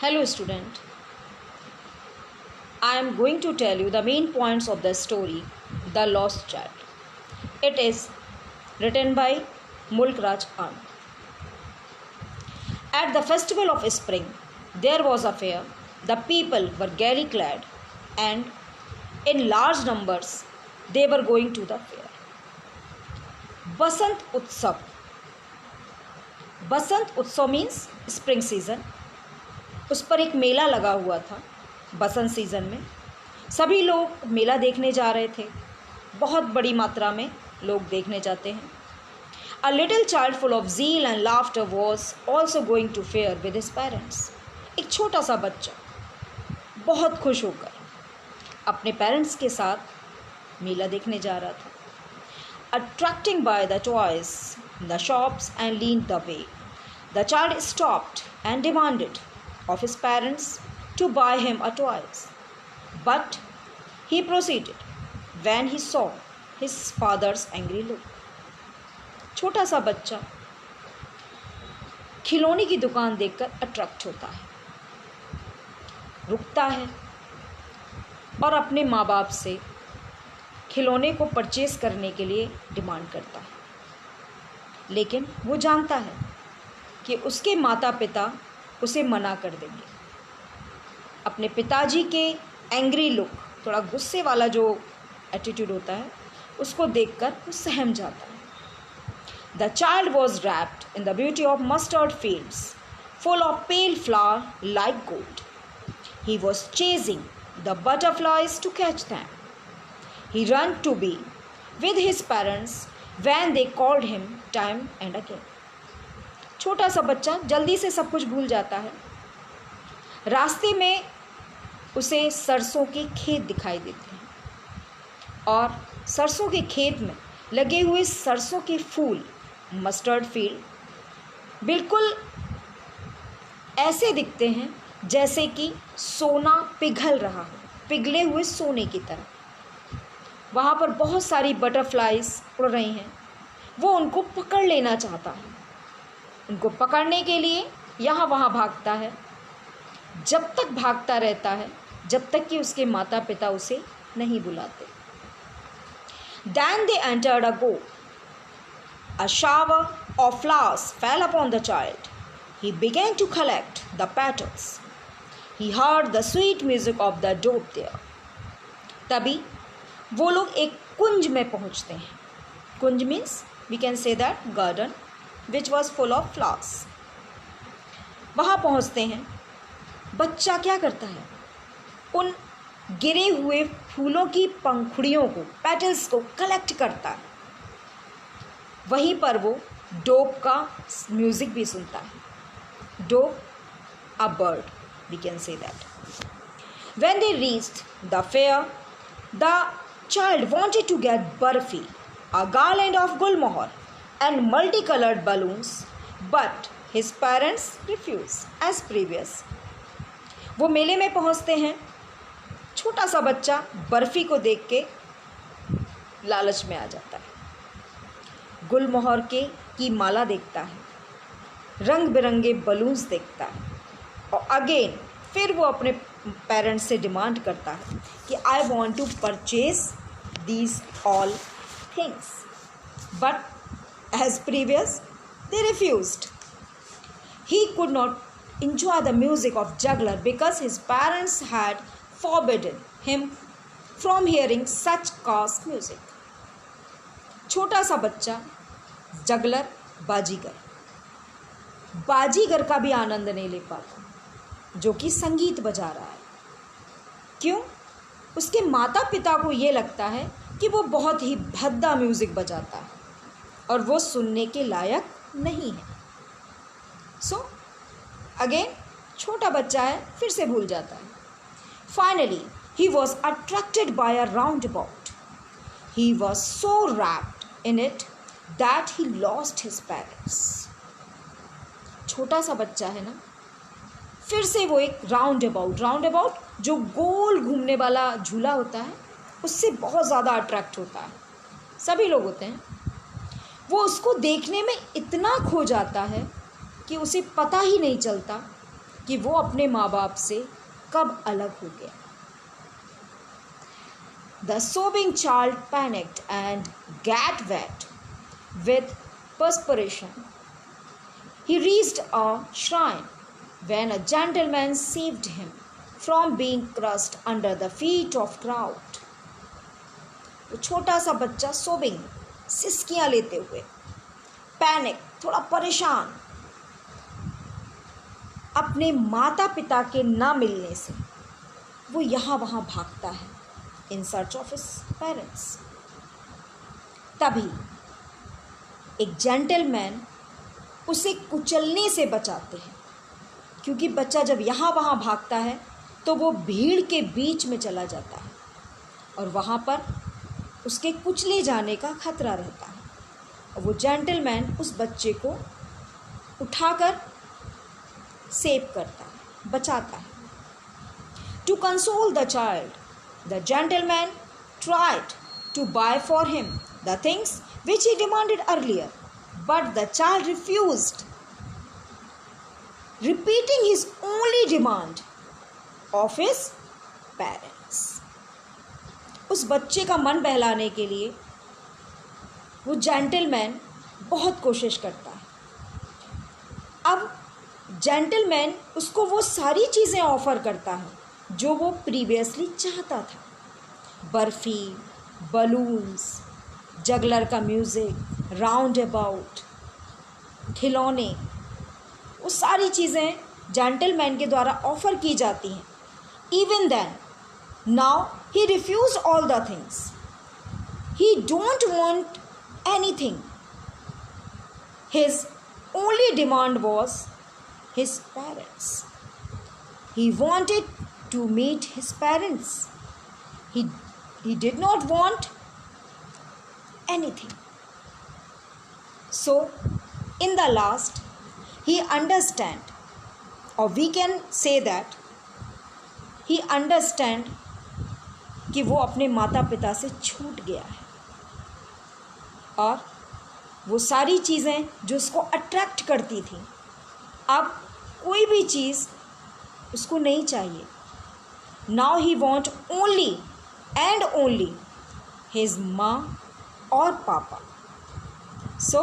Hello student, I am going to tell you the main points of the story The Lost Child. It is written by Mulk Raj Khan. At the festival of spring, there was a fair. The people were gaily clad and in large numbers they were going to the fair. Basant Utsav. बसंत उत्सव means spring season. उस पर एक मेला लगा हुआ था बसंत season में. सभी लोग मेला देखने जा रहे थे. बहुत बड़ी मात्रा में लोग देखने जाते हैं. A little child full of zeal and laughter was also going to fair with his parents. एक छोटा सा बच्चा बहुत खुश होकर अपने पेरेंट्स के साथ मेला देखने जा रहा था. Attracting by the toys, the shops and leaned the way. The child stopped and demanded of his parents to buy him a toys. But he proceeded when he saw his father's angry look. छोटा सा बच्चा खिलौने की दुकान देखकर attract होता है, रुकता है और अपने माँ बाप से खिलौने को परचेज करने के लिए डिमांड करता है. लेकिन वो जानता है कि उसके माता पिता उसे मना कर देंगे. अपने पिताजी के एंग्री लुक, थोड़ा गुस्से वाला जो एटीट्यूड होता है, उसको देखकर वो सहम जाता है. The child was wrapped in the beauty of mustard fields full of pale flower like gold. He was chasing the butterflies to catch them. He ran to be with his parents when they called him time and again. छोटा सा बच्चा जल्दी से सब कुछ भूल जाता है. रास्ते में उसे सरसों के खेत दिखाई देते हैं और सरसों के खेत में लगे हुए सरसों के फूल, मस्टर्ड फील्ड, बिल्कुल ऐसे दिखते हैं जैसे कि सोना पिघल रहा हो, पिघले हुए सोने की तरह. वहाँ पर बहुत सारी बटरफ्लाइज उड़ रही हैं. वो उनको पकड़ लेना चाहता है. उनको पकड़ने के लिए यहाँ वहाँ भागता है. जब तक भागता रहता है जब तक कि उसके माता पिता उसे नहीं बुलाते. Then they entered a grove. A shower of flowers fell upon the child. He began to collect the petals. He heard the sweet music of the dove there. तभी वो लोग एक कुंज में पहुंचते हैं. कुंज means we can say that garden which was full of flowers. वहाँ पहुँचते हैं. बच्चा क्या करता है, उन गिरे हुए फूलों की पंखुड़ियों को, पेटल्स को कलेक्ट करता है. वहीं पर वो डोव का म्यूज़िक भी सुनता है. Dove a bird, we can say that. When they reached the fair, the child wanted to get barfi, a garland of gulmohar and multicolored balloons, but his parents refused as previous. वो मेले में पहुंचते हैं. छोटा सा बच्चा बर्फ़ी को देख के लालच में आ जाता है. गुलमोहर की माला देखता है, रंग बिरंगे बलून्स देखता है और अगेन फिर वो अपने पेरेंट्स से डिमांड करता है कि I want to purchase these all things, but as previous they refused. He could not enjoy the music of juggler because his parents had forbidden him from hearing such coarse music. छोटा सा बच्चा juggler, बाजीगर का भी आनंद नहीं ले पाता जो कि संगीत बजा रहा है. क्यों? उसके माता पिता को ये लगता है कि वो बहुत ही भद्दा म्यूज़िक बजाता है और वो सुनने के लायक नहीं है. सो अगेन छोटा बच्चा है, फिर से भूल जाता है. Finally he was attracted by a round about. He was so wrapped in it that he lost his parents. छोटा सा बच्चा है ना, फिर से वो एक राउंड अबाउट जो गोल घूमने वाला झूला होता है, उससे बहुत ज़्यादा अट्रैक्ट होता है. सभी लोग होते हैं. वो उसको देखने में इतना खो जाता है कि उसे पता ही नहीं चलता कि वो अपने माँ बाप से कब अलग हो गया। The sobbing child panicked and got wet with perspiration. He reached a shrine when a gentleman saved him from being crushed under the feet of crowd. वो छोटा सा बच्चा सोबिंग, सिसकियाँ लेते हुए, पैनिक, थोड़ा परेशान, अपने माता पिता के ना मिलने से वो यहाँ वहाँ भागता है in search of his parents. तभी एक जेंटलमैन उसे कुचलने से बचाते हैं, क्योंकि बच्चा जब यहाँ वहाँ भागता है तो वो भीड़ के बीच में चला जाता है और वहाँ पर उसके कुचले जाने का खतरा रहता है। और वो जेंटलमैन उस बच्चे को उठाकर सेव करता है, बचाता है। To console the child, the gentleman tried to buy for him the things which he demanded earlier, but the child refused, repeating his only demand of his parents. उस बच्चे का मन बहलाने के लिए वो जेंटलमैन बहुत कोशिश करता है। अब जेंटलमैन उसको वो सारी चीज़ें ऑफ़र करता है जो वो प्रीवियसली चाहता था। बर्फ़ी, बलून्स, जगलर का म्यूज़िक, राउंड अबाउट, खिलौने, वो सारी चीज़ें जेंटलमैन के द्वारा ऑफ़र की जाती हैं। Even then now he refuse all the things, he don't want anything, his only demand was his parents. He wanted to meet his parents. He did not want anything. So, in the last, he understand, or we can say that he understand कि वो अपने माता पिता से छूट गया है और वो सारी चीज़ें जो उसको अट्रैक्ट करती थी, अब कोई भी चीज़ उसको नहीं चाहिए। Now he want only and only his माँ और पापा। सो